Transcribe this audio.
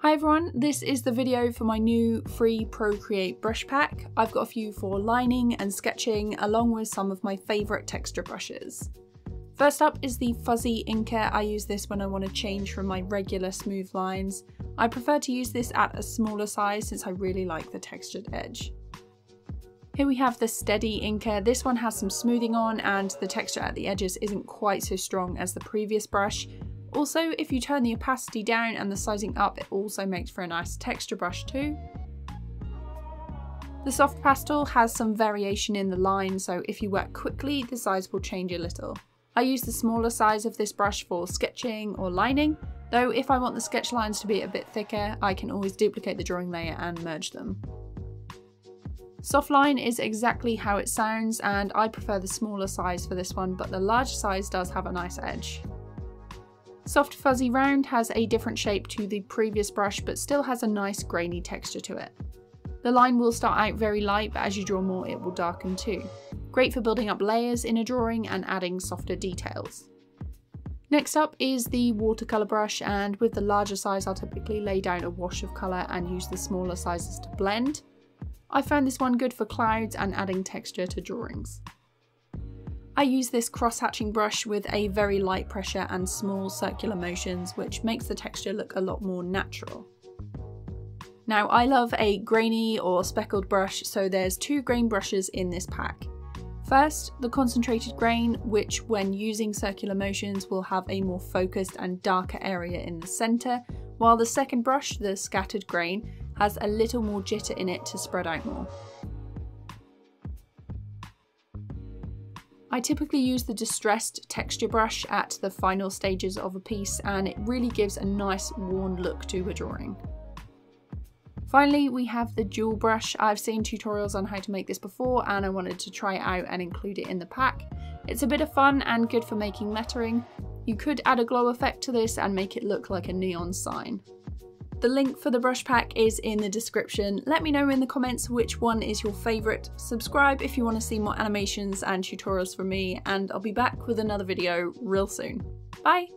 Hi everyone, this is the video for my new free Procreate BrushPack. I've got a few for lining and sketching along with some of my favourite texture brushes. First up is the fuzzy inker. I use this when I want to change from my regular smooth lines. I prefer to use this at a smaller size since I really like the textured edge. Here we have the steady inker. This one has some smoothing on and the texture at the edges isn't quite so strong as the previous brush. Also, if you turn the opacity down and the sizing up, it also makes for a nice texture brush too. The soft pastel has some variation in the line, so if you work quickly, the size will change a little. I use the smaller size of this brush for sketching or lining, though if I want the sketch lines to be a bit thicker, I can always duplicate the drawing layer and merge them. Soft line is exactly how it sounds, and I prefer the smaller size for this one, but the large size does have a nice edge. Soft Fuzzy Round has a different shape to the previous brush, but still has a nice grainy texture to it. The line will start out very light, but as you draw more it will darken too. Great for building up layers in a drawing and adding softer details. Next up is the Watercolor Brush, and with the larger size I'll typically lay down a wash of colour and use the smaller sizes to blend. I found this one good for clouds and adding texture to drawings. I use this cross-hatching brush with a very light pressure and small circular motions, which makes the texture look a lot more natural. Now I love a grainy or speckled brush, so there's two grain brushes in this pack. First, the concentrated grain, which when using circular motions will have a more focused and darker area in the centre, while the second brush, the scattered grain, has a little more jitter in it to spread out more. I typically use the distressed texture brush at the final stages of a piece, and it really gives a nice worn look to a drawing. Finally, we have the dual brush. I've seen tutorials on how to make this before and I wanted to try it out and include it in the pack. It's a bit of fun and good for making lettering. You could add a glow effect to this and make it look like a neon sign. The link for the brush pack is in the description. Let me know in the comments which one is your favourite. Subscribe if you want to see more animations and tutorials from me, and I'll be back with another video real soon. Bye!